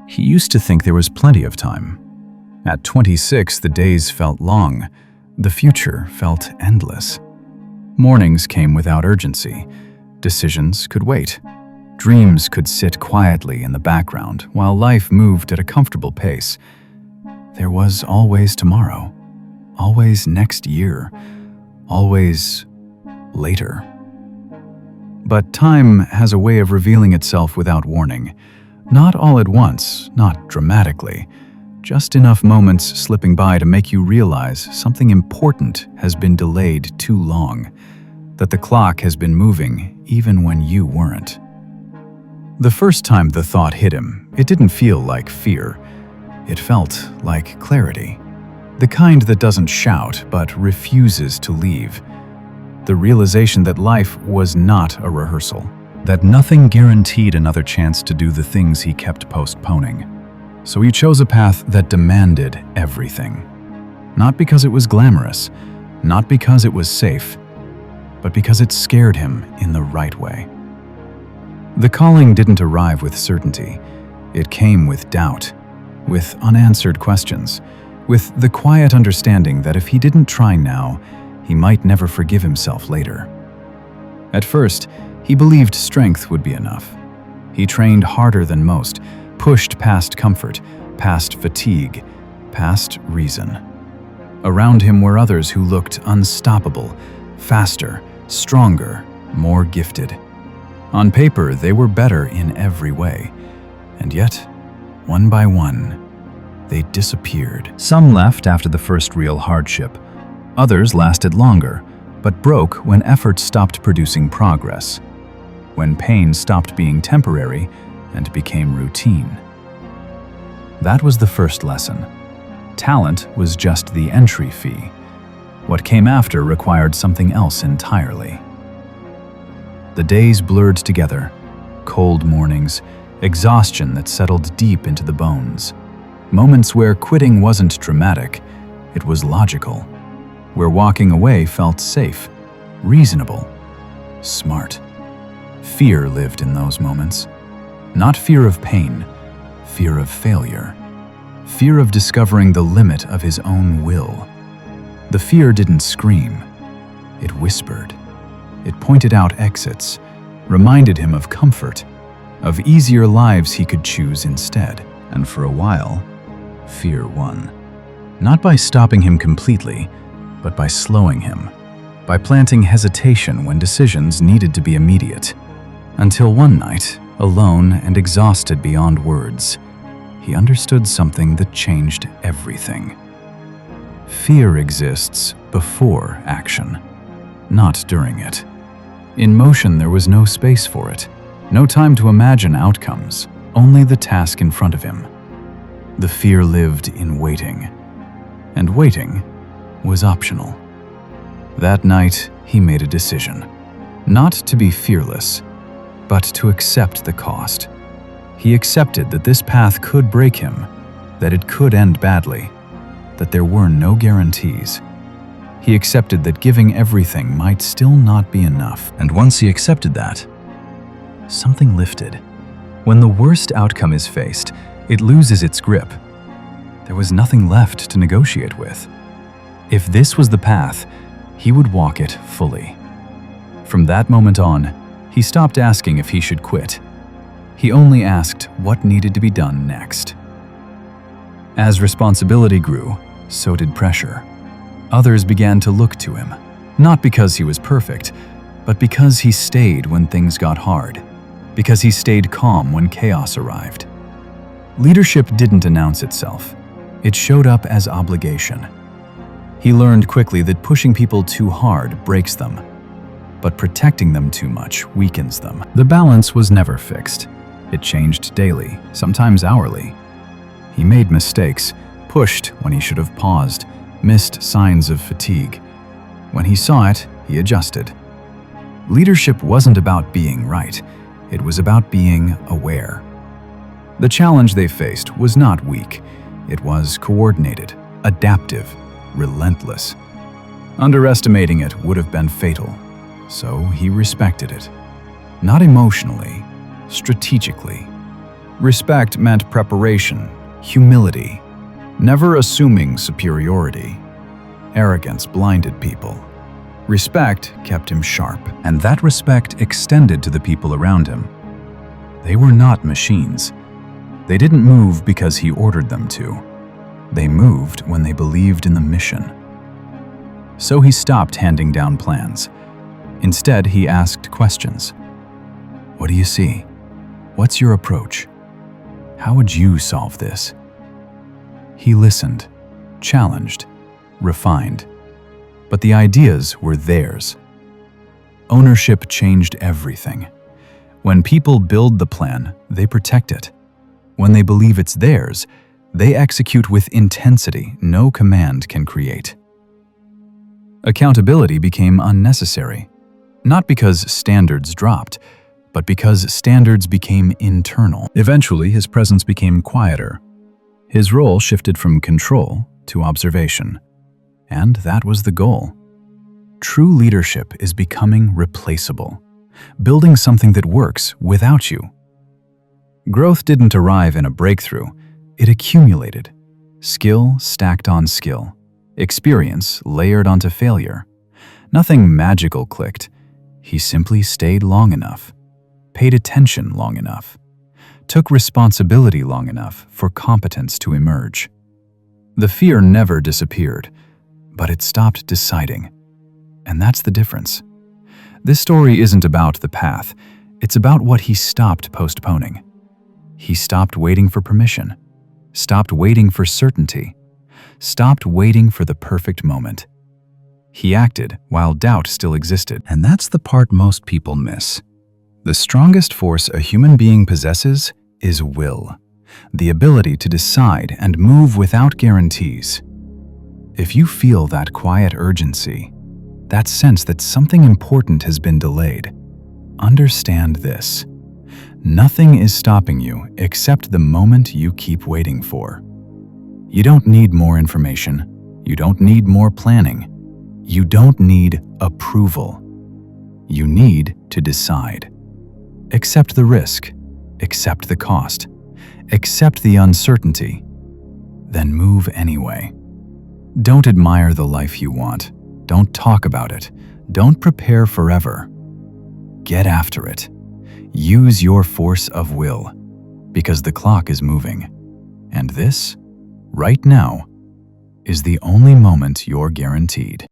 He used to think there was plenty of time. At 26, the days felt long. The future felt endless. Mornings came without urgency. Decisions could wait. Dreams could sit quietly in the background while life moved at a comfortable pace. There was always tomorrow, always next year, always later. But time has a way of revealing itself without warning. Not all at once, not dramatically. Just enough moments slipping by to make you realize something important has been delayed too long, that the clock has been moving even when you weren't. The first time the thought hit him, it didn't feel like fear. It felt like clarity. The kind that doesn't shout but refuses to leave. The realization that life was not a rehearsal, that nothing guaranteed another chance to do the things he kept postponing. So he chose a path that demanded everything. Not because it was glamorous, not because it was safe, but because it scared him in the right way. The calling didn't arrive with certainty. It came with doubt, with unanswered questions, with the quiet understanding that if he didn't try now, he might never forgive himself later. At first, he believed strength would be enough. He trained harder than most, pushed past comfort, past fatigue, past reason. Around him were others who looked unstoppable, faster, stronger, more gifted. On paper, they were better in every way, and yet, one by one, they disappeared. Some left after the first real hardship. Others lasted longer, but broke when effort stopped producing progress, when pain stopped being temporary and became routine. That was the first lesson. Talent was just the entry fee. What came after required something else entirely. The days blurred together, cold mornings, exhaustion that settled deep into the bones. Moments where quitting wasn't dramatic, it was logical. Where walking away felt safe, reasonable, smart. Fear lived in those moments. Not fear of pain, fear of failure. Fear of discovering the limit of his own will. The fear didn't scream. It whispered. It pointed out exits, reminded him of comfort, of easier lives he could choose instead. And for a while, fear won. Not by stopping him completely, but by slowing him, by planting hesitation when decisions needed to be immediate. Until one night, alone and exhausted beyond words, he understood something that changed everything. Fear exists before action, not during it. In motion, there was no space for it, no time to imagine outcomes, only the task in front of him. The fear lived in waiting, and waiting was optional. That night, he made a decision, not to be fearless, but to accept the cost. He accepted that this path could break him, that it could end badly, that there were no guarantees. He accepted that giving everything might still not be enough. And once he accepted that, something lifted. When the worst outcome is faced, it loses its grip. There was nothing left to negotiate with. If this was the path, he would walk it fully. From that moment on, he stopped asking if he should quit. He only asked what needed to be done next. As responsibility grew, so did pressure. Others began to look to him, not because he was perfect, but because he stayed when things got hard, because he stayed calm when chaos arrived. Leadership didn't announce itself. It showed up as obligation. He learned quickly that pushing people too hard breaks them, but protecting them too much weakens them. The balance was never fixed. It changed daily, sometimes hourly. He made mistakes, pushed when he should have paused, missed signs of fatigue. When he saw it, he adjusted. Leadership wasn't about being right. It was about being aware. The challenge they faced was not weak. It was coordinated, adaptive, relentless. Underestimating it would have been fatal, so he respected it. Not emotionally, strategically. Respect meant preparation, humility, never assuming superiority. Arrogance blinded people. Respect kept him sharp, and that respect extended to the people around him. They were not machines. They didn't move because he ordered them to. They moved when they believed in the mission. So he stopped handing down plans. Instead, he asked questions. What do you see? What's your approach? How would you solve this? He listened, challenged, refined. But the ideas were theirs. Ownership changed everything. When people build the plan, they protect it. When they believe it's theirs, they execute with intensity no command can create. Accountability became unnecessary, not because standards dropped, but because standards became internal. Eventually, his presence became quieter. His role shifted from control to observation. And that was the goal. True leadership is becoming replaceable, building something that works without you. Growth didn't arrive in a breakthrough, it accumulated. Skill stacked on skill, experience layered onto failure. Nothing magical clicked. He simply stayed long enough, paid attention long enough, took responsibility long enough for competence to emerge. The fear never disappeared, but it stopped deciding. And that's the difference. This story isn't about the path, it's about what he stopped postponing. He stopped waiting for permission, stopped waiting for certainty, stopped waiting for the perfect moment. He acted while doubt still existed, and that's the part most people miss. The strongest force a human being possesses is will, the ability to decide and move without guarantees. If you feel that quiet urgency, that sense that something important has been delayed, understand this. Nothing is stopping you except the moment you keep waiting for. You don't need more information. You don't need more planning. You don't need approval. You need to decide. Accept the risk. Accept the cost. Accept the uncertainty. Then move anyway. Don't admire the life you want. Don't talk about it. Don't prepare forever. Get after it. Use your force of will, because the clock is moving. And this, right now, is the only moment you're guaranteed.